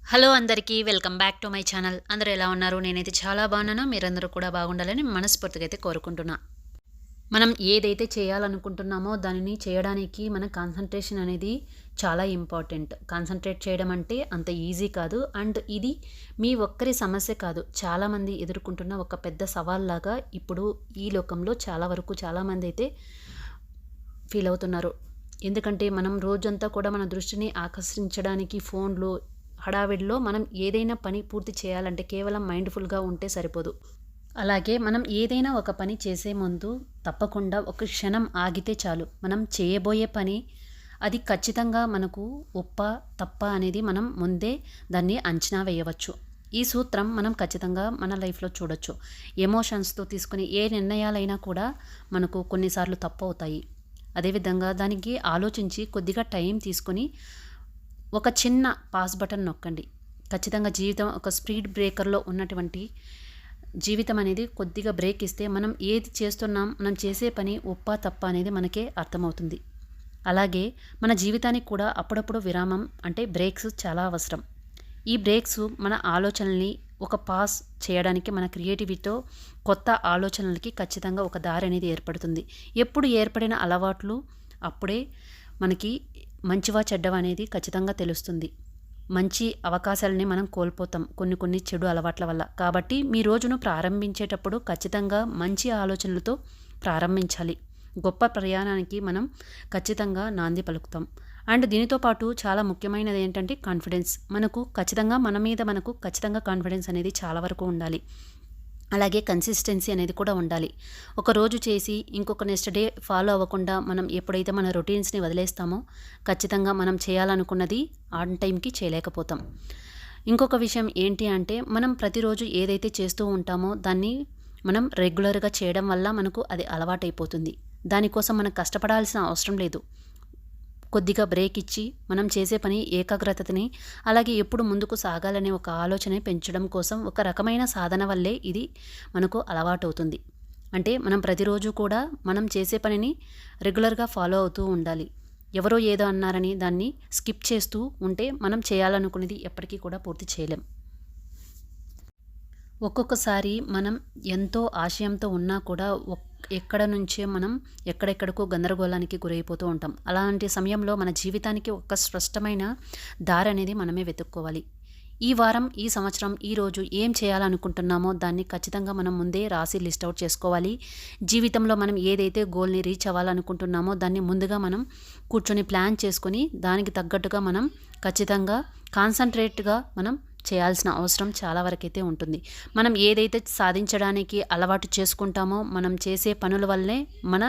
Hello అందరికీ welcome back to my channel. అందరూ ఎలా ఉన్నారు? నేనైతే చాలా బాగున్నాను. మీరందరూ కూడా బాగుండాలని మనస్ఫూర్తిగా అయితే కోరుకుంటున్నా. మనం ఏదైతే చేయాలనుకుంటున్నామో దానిని చేయడానికి మన కాన్సంట్రేషన్ అనేది చాలా ఇంపార్టెంట్. కాన్సంట్రేట్ చేయడం అంటే అంత ఈజీ కాదు. అండ్ ఇది మీ ఒక్కరి సమస్య కాదు. చాలామంది ఎదుర్కొంటున్న ఒక పెద్ద సవాల్లాగా ఇప్పుడు ఈ లోకంలో చాలామంది అయితే ఫీల్ అవుతున్నారు. ఎందుకంటే మనం రోజంతా కూడా మన దృష్టిని ఆకర్షించడానికి ఫోన్‌లో హడావిడిలో మనం ఏదైనా పని పూర్తి చేయాలంటే కేవలం మైండ్‌ఫుల్‌గా ఉంటే సరిపోదు. అలాగే మనం ఏదైనా ఒక పని చేసే ముందు తప్పకుండా ఒక క్షణం ఆగితే చాలు. మనం చేయబోయే పని అది ఖచ్చితంగా మనకు ఒప్పా, తప్పా అనేది మనం ముందే దాన్ని అంచనా వేయవచ్చు. ఈ సూత్రం మనం ఖచ్చితంగా మన లైఫ్‌లో చూడొచ్చు. ఎమోషన్స్‌తో తీసుకునే ఏ నిర్ణయాలైనా కూడా మనకు కొన్నిసార్లు తప్పవుతాయి. అదేవిధంగా దానికి ఆలోచించి కొద్దిగా టైం తీసుకొని ఒక చిన్న పాస్ బటన్ నొక్కండి. ఖచ్చితంగా జీవితం ఒక స్పీడ్ బ్రేకర్‌లో ఉన్నటువంటి జీవితం అనేది కొద్దిగా బ్రేక్ ఇస్తే మనం ఏది చేస్తున్నాం, మనం చేసే పని ఒప్పా తప్పా అనేది మనకే అర్థమవుతుంది. అలాగే మన జీవితానికి కూడా అప్పుడప్పుడు విరామం అంటే బ్రేక్స్ చాలా అవసరం. ఈ బ్రేక్స్ మన ఆలోచనల్ని ఒక పాస్ చేయడానికి మన క్రియేటివిటీతో కొత్త ఆలోచనలకి ఖచ్చితంగా ఒక దారి అనేది ఏర్పడుతుంది. ఎప్పుడు ఏర్పడిన అలవాట్లు అప్పుడే మనకి మంచివా చెడ్డవా అనేది ఖచ్చితంగా తెలుస్తుంది. మంచి అవకాశాలని మనం కోల్పోతాం కొన్ని చెడు అలవాట్ల వల్ల. కాబట్టి మీ రోజును ప్రారంభించేటప్పుడు ఖచ్చితంగా మంచి ఆలోచనలతో ప్రారంభించాలి. గొప్ప ప్రయాణానికి మనం ఖచ్చితంగా నాంది పలుకుతాం. అండ్ దీనితో పాటు చాలా ముఖ్యమైనది ఏంటంటే కాన్ఫిడెన్స్. మనకు ఖచ్చితంగా కాన్ఫిడెన్స్ అనేది చాలా వరకు ఉండాలి. అలాగే కన్సిస్టెన్సీ అనేది కూడా ఉండాలి. ఒక రోజు చేసి ఇంకొక నెక్స్ట్ డే ఫాలో అవ్వకుండా మనం ఎప్పుడైతే మన రొటీన్స్‌ని వదిలేస్తామో ఖచ్చితంగా మనం చేయాలనుకున్నది ఆన్ టైంకి చేయలేకపోతాం. ఇంకొక విషయం ఏంటి అంటే మనం ప్రతిరోజు ఏదైతే చేస్తూ ఉంటామో దాన్ని మనం రెగ్యులర్‌గా చేయడం వల్ల మనకు అది అలవాటైపోతుంది. దానికోసం మనం కష్టపడాల్సిన అవసరం లేదు. కొద్దిగా బ్రేక్ ఇచ్చి మనం చేసే పని ఏకాగ్రతని అలాగే ఎప్పుడు ముందుకు సాగాలనే ఒక ఆలోచన పెంచడం కోసం ఒక రకమైన సాధన వల్లే ఇది మనకు అలవాటవుతుంది. అంటే మనం ప్రతిరోజు కూడా మనం చేసే పనిని రెగ్యులర్‌గా ఫాలో అవుతూ ఉండాలి. ఎవరో ఏదో అన్నారని దాన్ని స్కిప్ చేస్తూ ఉంటే మనం చేయాలనుకునేది ఎప్పటికీ కూడా పూర్తి చేయలేం. ఒక్కొక్కసారి మనం ఎంతో ఆశయంతో ఉన్నా కూడా ఎక్కడ నుంచే మనం ఎక్కడెక్కడికో గందరగోళానికి గురైపోతూ ఉంటాం. అలాంటి సమయంలో మన జీవితానికి ఒక స్పష్టమైన దారి అనేది మనమే వెతుక్కోవాలి. ఈ వారం, ఈ సంవత్సరం, ఈరోజు ఏం చేయాలనుకుంటున్నామో దాన్ని ఖచ్చితంగా మనం ముందే రాసి లిస్ట్ అవుట్ చేసుకోవాలి. జీవితంలో మనం ఏదైతే గోల్‌ని రీచ్ అవ్వాలనుకుంటున్నామో దాన్ని ముందుగా మనం కూర్చొని ప్లాన్ చేసుకొని దానికి తగ్గట్టుగా మనం ఖచ్చితంగా కాన్సంట్రేట్‌గా మనం చేయాల్సిన అవసరం చాలా వరకైతే ఉంటుంది. మనం ఏదైతే సాధించడానికి అలవాటు చేసుకుంటామో మనం చేసే పనుల వల్లే మన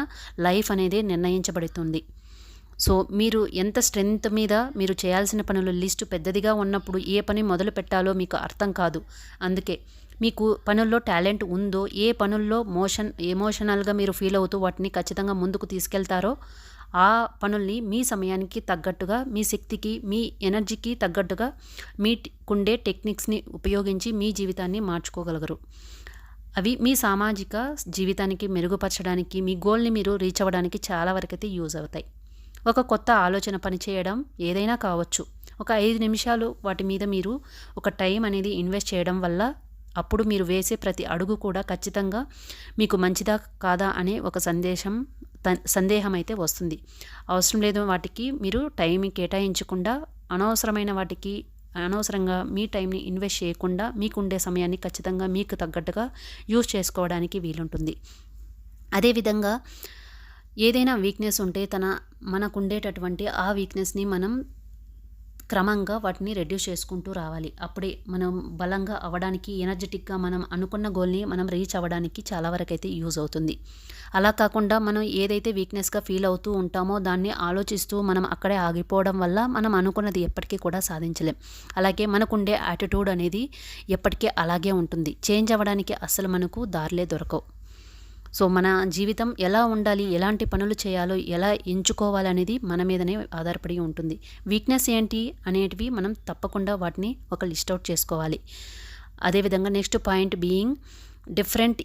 లైఫ్ అనేది నిర్ణయించబడుతుంది. సో మీరు ఎంత స్ట్రెంగ్త్ మీద మీరు చేయాల్సిన పనుల లిస్టు పెద్దదిగా ఉన్నప్పుడు ఏ పని మొదలు పెట్టాలో మీకు అర్థం కాదు. అందుకే మీకు పనుల్లో టాలెంట్ ఉందో, ఏ పనుల్లో ఎమోషనల్‌గా మీరు ఫీల్ అవుతూ వాటిని ఖచ్చితంగా ముందుకు తీసుకెళ్తారో ఆ పనుల్ని మీ సమయానికి తగ్గట్టుగా, మీ శక్తికి, మీ ఎనర్జీకి తగ్గట్టుగా మీకుండే టెక్నిక్స్‌ని ఉపయోగించి మీ జీవితాన్ని మార్చుకోగలగరు. అవి మీ సామాజిక జీవితానికి మెరుగుపరచడానికి, మీ గోల్‌ని మీరు రీచ్ అవ్వడానికి చాలా వరకైతే యూజ్ అవుతాయి. ఒక కొత్త ఆలోచన పనిచేయడం ఏదైనా కావచ్చు. ఒక 5 నిమిషాలు వాటి మీద మీరు ఒక టైం అనేది ఇన్వెస్ట్ చేయడం వల్ల అప్పుడు మీరు వేసే ప్రతి అడుగు కూడా ఖచ్చితంగా మీకు మంచిదా కాదా అనే ఒక సందేహం అయితే వస్తుంది. అవసరం లేదు వాటికి మీరు టైం కేటాయించకుండా అనవసరంగా మీ టైంని ఇన్వెస్ట్ చేయకుండా మీకుండే సమయాన్ని ఖచ్చితంగా మీకు తగ్గట్టుగా యూజ్ చేసుకోవడానికి వీలుంటుంది. అదేవిధంగా ఏదైనా వీక్‌నెస్ ఉంటే మనకుండేటటువంటి ఆ వీక్‌నెస్‌ని మనం క్రమంగా వాటిని రెడ్యూస్ చేసుకుంటూ రావాలి. అప్పుడే మనం బలంగా అవ్వడానికి, ఎనర్జిటిక్‌గా మనం అనుకున్న గోల్‌ని మనం రీచ్ అవ్వడానికి చాలా వరకైతే యూజ్ అవుతుంది. అలా కాకుండా మనం ఏదైతే వీక్‌నెస్‌గా ఫీల్ అవుతూ ఉంటామో దాన్ని ఆలోచిస్తూ మనం అక్కడే ఆగిపోవడం వల్ల మనం అనుకున్నది ఎప్పటికీ కూడా సాధించలేం. అలాగే మనకుండే యాటిట్యూడ్ అనేది ఎప్పటికీ అలాగే ఉంటుంది. చేంజ్ అవ్వడానికి అస్సలు మనకు దారులే దొరకవు. సో మన జీవితం ఎలా ఉండాలి, ఎలాంటి పనులు చేయాలో, ఎలా ఎంచుకోవాలనేది మన మీదనే ఆధారపడి ఉంటుంది. వీక్‌నెస్ ఏంటి అనేటివి మనం తప్పకుండా వాటిని ఒక లిస్ట్ ఔట్ చేసుకోవాలి. అదేవిధంగా నెక్స్ట్ పాయింట్ బీయింగ్ డిఫరెంట్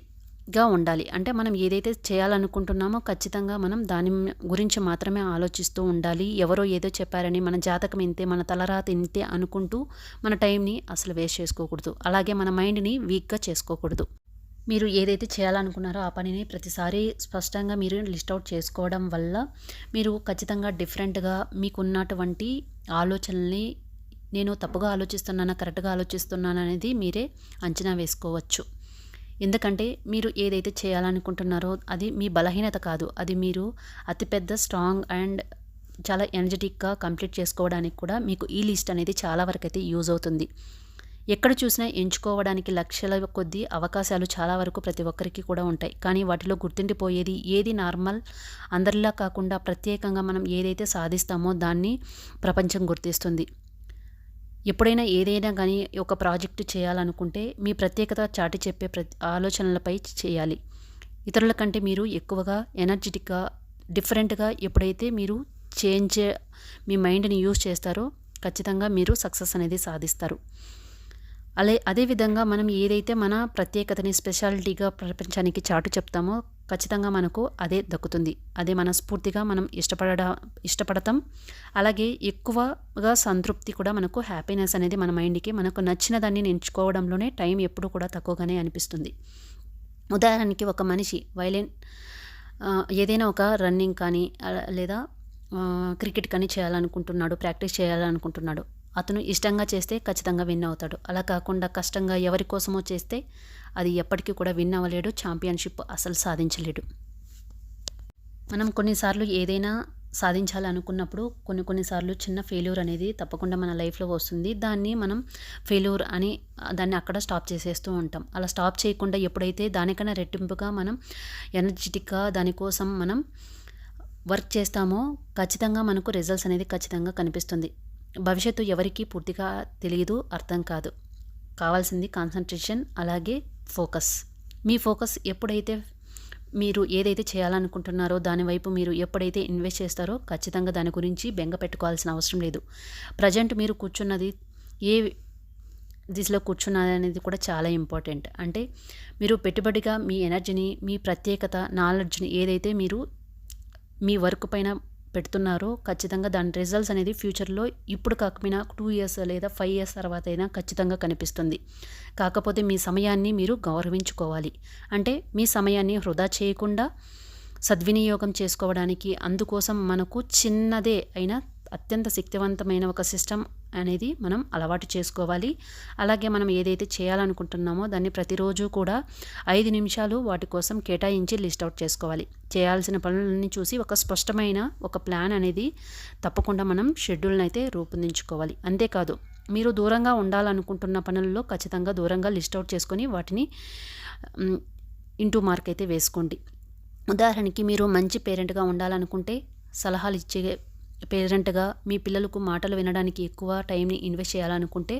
ఉండాలి. అంటే మనం ఏదైతే చేయాలనుకుంటున్నామో ఖచ్చితంగా మనం దాని గురించి మాత్రమే ఆలోచిస్తూ ఉండాలి. ఎవరో ఏదో చెప్పారని మన జాతకం ఇంతే, మన తలరాత ఇంతే అనుకుంటూ మన టైంని అసలు వేస్ట్ చేసుకోకూడదు. అలాగే మన మైండ్‌ని వీక్‌గా చేసుకోకూడదు. మీరు ఏదైతే చేయాలనుకున్నారో ఆ పనిని ప్రతిసారి స్పష్టంగా మీరు లిస్ట్ ఔట్ చేసుకోవడం వల్ల మీరు ఖచ్చితంగా డిఫరెంట్‌గా మీకున్నటువంటి ఆలోచనల్ని నేను తప్పుగా ఆలోచిస్తున్నానా, కరెక్ట్‌గా ఆలోచిస్తున్నానా అనేది మీరే అంచనా వేసుకోవచ్చు. ఎందుకంటే మీరు ఏదైతే చేయాలనుకుంటున్నారో అది మీ బలహీనత కాదు. అది మీరు అతిపెద్ద స్ట్రాంగ్ అండ్ చాలా ఎనర్జిటిక్‌గా కంప్లీట్ చేసుకోవడానికి కూడా మీకు ఈ లిస్ట్ అనేది చాలా వరకైతే యూజ్ అవుతుంది. ఎక్కడ చూసినా ఎంచుకోవడానికి లక్షల కొద్దీ అవకాశాలు చాలా వరకు ప్రతి ఒక్కరికి కూడా ఉంటాయి. కానీ వాటిలో గుర్తుండిపోయేది ఏది నార్మల్ అందరిలా కాకుండా ప్రత్యేకంగా మనం ఏదైతే సాధిస్తామో దాన్ని ప్రపంచం గుర్తిస్తుంది. ఎప్పుడైనా ఏదైనా కానీ ఒక ప్రాజెక్టు చేయాలనుకుంటే మీ ప్రత్యేకత చాటి చెప్పే ఆలోచనలపై చేయాలి. ఇతరుల కంటే మీరు ఎక్కువగా ఎనర్జిటిక్‌గా, డిఫరెంట్‌గా ఎప్పుడైతే మీరు చేంజ్ మీ మైండ్‌ని యూజ్ చేస్తారో ఖచ్చితంగా మీరు సక్సెస్ అనేది సాధిస్తారు. అదేవిధంగా మనం ఏదైతే మన ప్రత్యేకతని స్పెషాలిటీగా ప్రపంచానికి చాటు చెప్తామో ఖచ్చితంగా మనకు అదే దక్కుతుంది. అదే మనస్ఫూర్తిగా మనం ఇష్టపడతాం. అలాగే ఎక్కువగా సంతృప్తి కూడా మనకు హ్యాపీనెస్ అనేది మన మైండ్‌కి మనకు నచ్చిన దాన్ని ఎంచుకోవడంలోనే టైం ఎప్పుడు కూడా తక్కువగానే అనిపిస్తుంది. ఉదాహరణకి ఒక మనిషి ఏదైనా ఒక రన్నింగ్ కానీ లేదా క్రికెట్ కానీ చేయాలనుకుంటున్నాడు, ప్రాక్టీస్ చేయాలనుకుంటున్నాడు. అతను ఇష్టంగా చేస్తే ఖచ్చితంగా విన్ అవుతాడు. అలా కాకుండా కష్టంగా ఎవరి కోసమో చేస్తే అది ఎప్పటికీ కూడా విన్ అవ్వలేడు, ఛాంపియన్‌షిప్ అసలు సాధించలేడు. మనం కొన్నిసార్లు ఏదైనా సాధించాలనుకున్నప్పుడు కొన్నిసార్లు చిన్న ఫెయిల్యూర్ అనేది తప్పకుండా మన లైఫ్‌లో వస్తుంది. దాన్ని మనం ఫెయిల్యూర్ అని దాన్ని అక్కడ స్టాప్ చేసేస్తూ ఉంటాం. అలా స్టాప్ చేయకుండా ఎప్పుడైతే దానికన్నా రెట్టింపుగా మనం ఎనర్జిటిక్‌గా దానికోసం మనం వర్క్ చేస్తామో ఖచ్చితంగా మనకు రిజల్ట్స్ అనేది ఖచ్చితంగా కనిపిస్తుంది. భవిష్యత్తు ఎవరికీ పూర్తిగా తెలియదు, అర్థం కాదు. కావాల్సింది కాన్సంట్రేషన్, అలాగే ఫోకస్. మీ ఫోకస్ ఎప్పుడైతే మీరు ఏదైతే చేయాలనుకుంటున్నారో దాని వైపు మీరు ఎప్పుడైతే ఇన్వెస్ట్ చేస్తారో ఖచ్చితంగా దాని గురించి బెంగ పెట్టుకోవాల్సిన అవసరం లేదు. ప్రజెంట్ మీరు కూర్చున్నది ఏ దిశలో కూర్చున్నారనేది కూడా చాలా ఇంపార్టెంట్. అంటే మీరు పెట్టుబడిగా మీ ఎనర్జీని, మీ ప్రత్యేకత, నాలెడ్జ్‌ని ఏదైతే మీరు మీ వర్క్ పైన పెడుతున్నారో ఖచ్చితంగా దాని రిజల్ట్స్ అనేది ఫ్యూచర్‌లో ఇప్పుడు కాకపోయినా 2 ఇయర్స్ లేదా 5 ఇయర్స్ తర్వాత అయినా ఖచ్చితంగా కనిపిస్తుంది. కాకపోతే మీ సమయాన్ని మీరు గౌరవించుకోవాలి. అంటే మీ సమయాన్ని వృధా చేయకుండా సద్వినియోగం చేసుకోవడానికి అందుకోసం మనకు చిన్నదే అయినా అత్యంత శక్తివంతమైన ఒక సిస్టమ్ అనేది మనం అలవాటు చేసుకోవాలి. అలాగే మనం ఏదైతే చేయాలనుకుంటున్నామో దాన్ని ప్రతిరోజు కూడా 5 నిమిషాలు వాటి కోసం కేటాయించి లిస్ట్ ఔట్ చేసుకోవాలి. చేయాల్సిన పనులన్నీ చూసి ఒక స్పష్టమైన ఒక ప్లాన్ అనేది తప్పకుండా మనం షెడ్యూల్‌ని అయితే రూపొందించుకోవాలి. అంతేకాదు మీరు దూరంగా ఉండాలనుకుంటున్న పనుల్లో ఖచ్చితంగా దూరంగా లిస్ట్ ఔట్ చేసుకొని వాటిని ఇంటూ మార్క్ అయితే వేసుకోండి. ఉదాహరణకి మీరు మంచి పేరెంట్‌గా ఉండాలనుకుంటే సలహాలు ఇచ్చే పేరెంట్‌గా మీ పిల్లలకు మాటలు వినడానికి ఎక్కువ టైంని ఇన్వెస్ట్ చేయాలనుకుంటే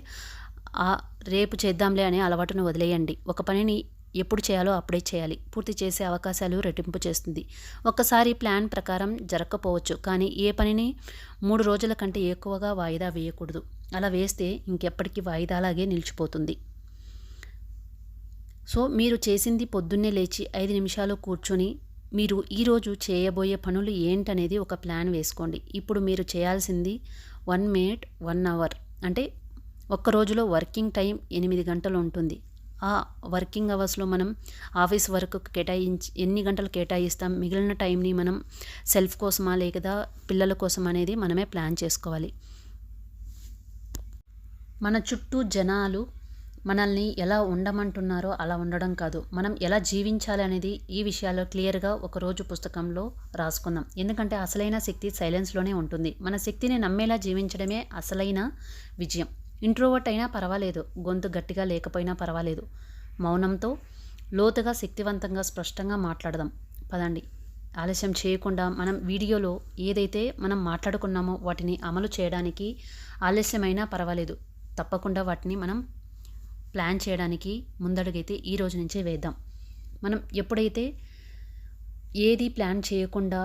రేపు చేద్దాంలే అనే అలవాటును వదిలేయండి. ఒక పనిని ఎప్పుడు చేయాలో అప్పుడే చేయాలి. పూర్తి చేసే అవకాశాలు రెట్టింపు చేస్తుంది. ఒక్కసారి ప్లాన్ ప్రకారం జరగకపోవచ్చు, కానీ ఏ పనిని 3 రోజుల కంటే ఎక్కువగా వాయిదా వేయకూడదు. అలా వేస్తే ఇంకెప్పటికీ వాయిదాలాగే నిలిచిపోతుంది. సో మీరు చేసింది పొద్దున్నే లేచి 5 నిమిషాలు కూర్చొని మీరు ఈరోజు చేయబోయే పనులు ఏంటనేది ఒక ప్లాన్ వేసుకోండి. ఇప్పుడు మీరు చేయాల్సింది 1 మినిట్ 1 అవర్, అంటే ఒక్క రోజులో వర్కింగ్ టైం 8 గంటలు ఉంటుంది. ఆ వర్కింగ్ అవర్స్‌లో మనం ఆఫీస్ వర్క్‌కి ఎన్ని గంటలు కేటాయిస్తాం, మిగిలిన టైంని మనం సెల్ఫ్ కోసమా లేదా పిల్లల కోసం అనేది మనమే ప్లాన్ చేసుకోవాలి. మన చుట్టూ జనాలు మనల్ని ఎలా ఉండమంటున్నారో అలా ఉండడం కాదు, మనం ఎలా జీవించాలి అనేది ఈ విషయాల్లో క్లియర్‌గా ఒకరోజు పుస్తకంలో రాసుకుందాం. ఎందుకంటే అసలైన శక్తి సైలెన్స్‌లోనే ఉంటుంది. మన శక్తిని నమ్మేలా జీవించడమే అసలైన విజయం. ఇంట్రోవర్ట్ అయినా పర్వాలేదు, గొంతు గట్టిగా లేకపోయినా పర్వాలేదు, మౌనంతో లోతుగా, శక్తివంతంగా, స్పష్టంగా మాట్లాడదాం. పదండి, ఆలస్యం చేయకుండా మనం వీడియోలో ఏదైతే మనం మాట్లాడుకున్నామో వాటిని అమలు చేయడానికి ఆలస్యమైనా పర్వాలేదు, తప్పకుండా వాటిని మనం ప్లాన్ చేయడానికి ముందడుగైతే ఈ రోజు నుంచే వేద్దాం. మనం ఎప్పుడైతే ఏది ప్లాన్ చేయకుండా,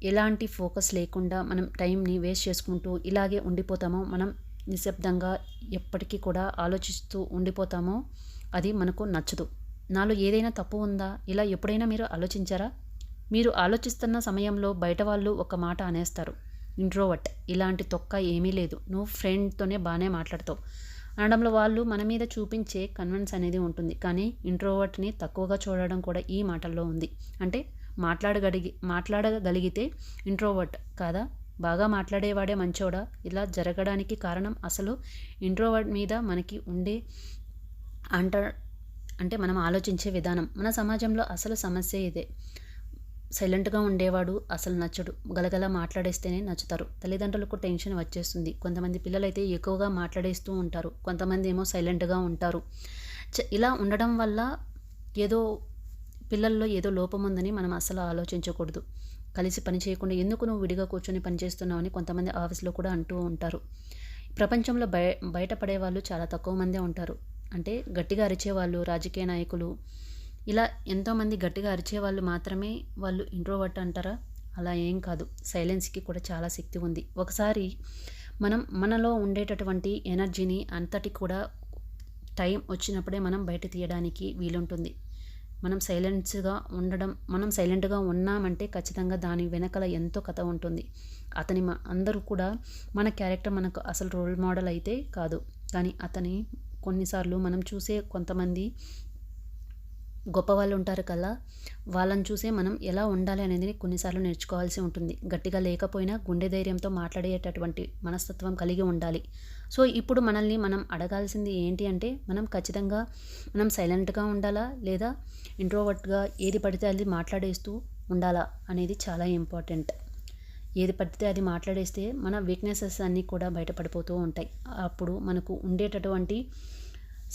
ఎలాంటి ఫోకస్ లేకుండా మనం టైంని వేస్ట్ చేసుకుంటూ ఇలాగే ఉండిపోతామో, మనం నిశ్శబ్దంగా ఎప్పటికీ కూడా ఆలోచిస్తూ ఉండిపోతామో అది మనకు నచ్చదు. నాలో ఏదైనా తప్పు ఉందా? ఇలా ఎప్పుడైనా మీరు ఆలోచించారా? మీరు ఆలోచిస్తున్న సమయంలో బయట వాళ్ళు ఒక మాట అనేస్తారు, ఇంట్రోవర్ట్, ఇలాంటి తొక్క ఏమీ లేదు, నువ్వు ఫ్రెండ్తోనే బాగానే మాట్లాడతావు అనడంలో వాళ్ళు మన మీద చూపించే కన్విన్స్ అనేది ఉంటుంది. కానీ ఇంట్రోవర్ట్ని తక్కువగా చూడడం కూడా ఈ మాటల్లో ఉంది. అంటే మాట్లాడగలిగితే ఇంట్రోవర్ట్ కాదా, బాగా మాట్లాడేవాడే మంచోడా? ఇలా జరగడానికి కారణం అసలు ఇంట్రోవర్ట్ మీద మనకి ఉండే అంట అంటే మనం ఆలోచించే విధానం. మన సమాజంలో అసలు సమస్య ఇదే. సైలెంట్గా ఉండేవాడు అసలు నచ్చడు, గలగల మాట్లాడేస్తేనే నచ్చుతారు. తల్లిదండ్రులకు టెన్షన్ వచ్చేస్తుంది. కొంతమంది పిల్లలైతే ఎక్కువగా మాట్లాడేస్తూ ఉంటారు, కొంతమంది ఏమో సైలెంట్గా ఉంటారు. ఇలా ఉండడం వల్ల ఏదో పిల్లల్లో ఏదో లోపం ఉందని మనం అసలు ఆలోచించకూడదు. కలిసి పని చేయకుండా ఎందుకు నువ్వు విడిగా కూర్చొని పని చేస్తున్నావు అని కొంతమంది ఆఫీస్లో కూడా అంటూ ఉంటారు. ప్రపంచంలో బయటపడే వాళ్ళు చాలా తక్కువ మందే ఉంటారు. అంటే గట్టిగా అరిచేవాళ్ళు, రాజకీయ నాయకులు, ఇలా ఎంతోమంది గట్టిగా అరిచేవాళ్ళు మాత్రమే వాళ్ళు ఇంట్రోవర్ట్ అంటారా? అలా ఏం కాదు. సైలెన్స్కి కూడా చాలా శక్తి ఉంది. ఒకసారి మనలో ఉండేటటువంటి ఎనర్జీని అంతటి కూడా టైం వచ్చినప్పుడే మనం బయట తీయడానికి వీలుంటుంది. మనం సైలెంట్గా ఉన్నామంటే ఖచ్చితంగా దాని వెనకల ఎంతో కథ ఉంటుంది. అందరూ కూడా మన క్యారెక్టర్ మనకు అసలు రోల్ మోడల్ అయితే కాదు, కానీ అతని కొన్నిసార్లు మనం చూసే కొంతమంది గొప్పవాళ్ళు ఉంటారు కదా, వాళ్ళని చూసే మనం ఎలా ఉండాలి అనేది కొన్నిసార్లు నేర్చుకోవాల్సి ఉంటుంది. గట్టిగా లేకపోయినా గుండె ధైర్యంతో మాట్లాడేటటువంటి మనస్తత్వం కలిగి ఉండాలి. సో ఇప్పుడు మనల్ని మనం అడగాల్సింది ఏంటి అంటే, మనం ఖచ్చితంగా సైలెంట్గా ఉండాలా లేదా ఇంట్రోవర్ట్గా ఏది పడితే అది మాట్లాడేస్తూ ఉండాలా అనేది చాలా ఇంపార్టెంట్. ఏది పడితే అది మాట్లాడేస్తే మన వీక్నెసెస్ అన్నీ కూడా బయటపడిపోతూ ఉంటాయి. అప్పుడు మనకు ఉండేటటువంటి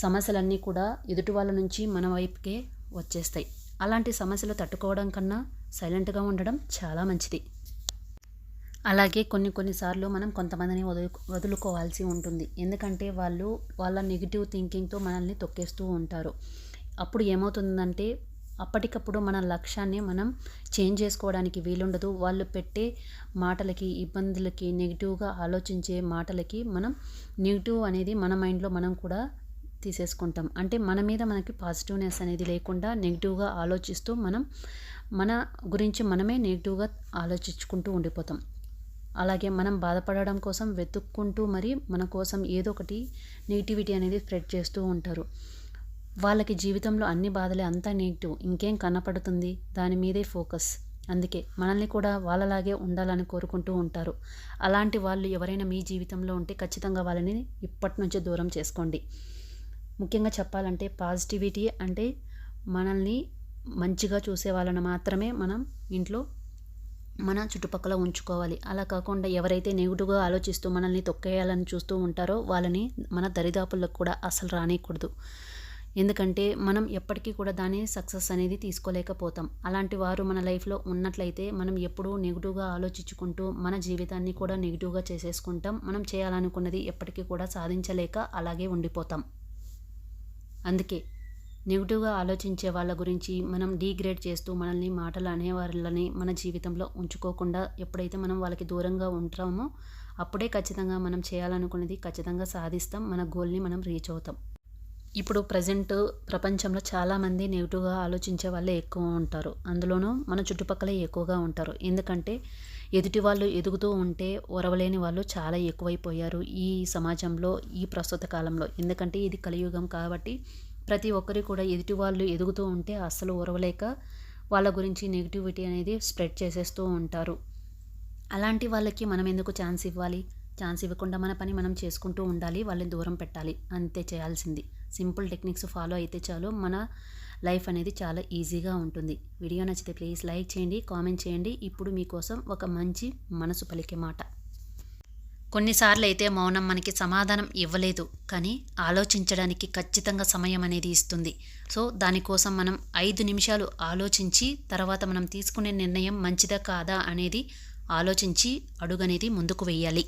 సమస్యలన్నీ కూడా ఎదుటి వాళ్ళ నుంచి మన వైపుకే వచ్చేస్తాయి. అలాంటి సమస్యలు తట్టుకోవడం కన్నా సైలెంట్గా ఉండడం చాలా మంచిది. అలాగే కొన్నిసార్లు మనం కొంతమందిని వదులుకోవాల్సి ఉంటుంది. ఎందుకంటే వాళ్ళ నెగిటివ్ థింకింగ్తో మనల్ని తొక్కేస్తూ ఉంటారు. అప్పుడు ఏమవుతుందంటే అప్పటికప్పుడు మన లక్ష్యాన్ని మనం చేంజ్ చేసుకోవడానికి వీలుండదు. వాళ్ళు పెట్టే మాటలకి, ఇబ్బందులకి, నెగిటివ్గా ఆలోచించే మాటలకి మనం నెగిటివ్ అనేది మన మైండ్లో మనం కూడా తీసేసుకుంటాం. అంటే మన మీద మనకి పాజిటివ్నెస్ అనేది లేకుండా నెగిటివ్గా ఆలోచిస్తూ మన గురించి మనమే నెగిటివ్గా ఆలోచించుకుంటూ ఉండిపోతాం. అలాగే మనం బాధపడడం కోసం వెతుక్కుంటూ మరి మన కోసం ఏదో ఒకటి నెగిటివిటీ అనేది స్ప్రెడ్ చేస్తూ ఉంటారు. వాళ్ళకి జీవితంలో అన్ని బాధలే, అంతా నెగిటివ్, ఇంకేం కనపడుతుంది, దాని మీదే ఫోకస్. అందుకే మనల్ని కూడా వాళ్ళలాగే ఉండాలని కోరుకుంటూ ఉంటారు. అలాంటి వాళ్ళు ఎవరైనా మీ జీవితంలో ఉంటే ఖచ్చితంగా వాళ్ళని ఇప్పటి నుంచే దూరం చేసుకోండి. ముఖ్యంగా చెప్పాలంటే పాజిటివిటీ అంటే మనల్ని మంచిగా చూసే వాళ్ళని మాత్రమే మనం ఇంట్లో మన చుట్టుపక్కల ఉంచుకోవాలి. అలా కాకుండా ఎవరైతే నెగిటివ్గా ఆలోచిస్తూ మనల్ని తొక్కేయాలని చూస్తూ ఉంటారో వాళ్ళని మన దరిదాపులకు కూడా అసలు రానియకూడదు. ఎందుకంటే మనం ఎప్పటికీ కూడా దాని సక్సెస్ అనేది తీసుకోలేకపోతాం. అలాంటి వారు మన లైఫ్లో ఉన్నట్లయితే మనం ఎప్పుడూ నెగిటివ్గా ఆలోచించుకుంటూ మన జీవితాన్ని కూడా నెగిటివ్గా చేసేసుకుంటాం. మనం చేయాలనుకున్నది ఎప్పటికీ కూడా సాధించలేక అలాగే ఉండిపోతాం. అందుకే నెగిటివ్గా ఆలోచించే వాళ్ళ గురించి మనం డీగ్రేడ్ చేస్తూ మనల్ని మాటలు అనేవాళ్ళని మన జీవితంలో ఉంచుకోకుండా ఎప్పుడైతే మనం వాళ్ళకి దూరంగా ఉంటామో అప్పుడే ఖచ్చితంగా మనం చేయాలనుకున్నది ఖచ్చితంగా సాధిస్తాం. మన గోల్ని మనం రీచ్ అవుతాం. ఇప్పుడు ప్రజెంట్ ప్రపంచంలో చాలామంది నెగిటివ్గా ఆలోచించే వాళ్ళే ఎక్కువ ఉంటారు. అందులోనూ మన చుట్టుపక్కలే ఎక్కువగా ఉంటారు. ఎందుకంటే ఎదుటి వాళ్ళు ఎదుగుతూ ఉంటే ఓరవలేని వాళ్ళు చాలా ఎక్కువైపోయారు ఈ సమాజంలో, ఈ ప్రస్తుత కాలంలో. ఎందుకంటే ఇది కలియుగం కాబట్టి ప్రతి ఒక్కరు కూడా ఎదుటి వాళ్ళు ఎదుగుతూ ఉంటే అస్సలు ఓరవలేక వాళ్ళ గురించి నెగిటివిటీ అనేది స్ప్రెడ్ చేసేస్తూ ఉంటారు. అలాంటి వాళ్ళకి మనం ఎందుకు ఛాన్స్ ఇవ్వాలి? ఛాన్స్ ఇవ్వకుండా మన పని మనం చేసుకుంటూ ఉండాలి, వాళ్ళని దూరం పెట్టాలి, అంతే చేయాల్సింది. సింపుల్ టెక్నిక్స్ ఫాలో అయితే చాలు, మన లైఫ్ అనేది చాలా ఈజీగా ఉంటుంది. వీడియో నచ్చితే ప్లీజ్ లైక్ చేయండి, కామెంట్ చేయండి. ఇప్పుడు మీకోసం ఒక మంచి మనసు పలికే మాట. కొన్నిసార్లు అయితే మౌనం మనకి సమాధానం ఇవ్వలేదు, కానీ ఆలోచించడానికి ఖచ్చితంగా సమయం అనేది ఇస్తుంది. సో దానికోసం మనం 5 నిమిషాలు ఆలోచించి తర్వాత మనం తీసుకునే నిర్ణయం మంచిదా కాదా అనేది ఆలోచించి అడుగనేది ముందుకు వేయాలి.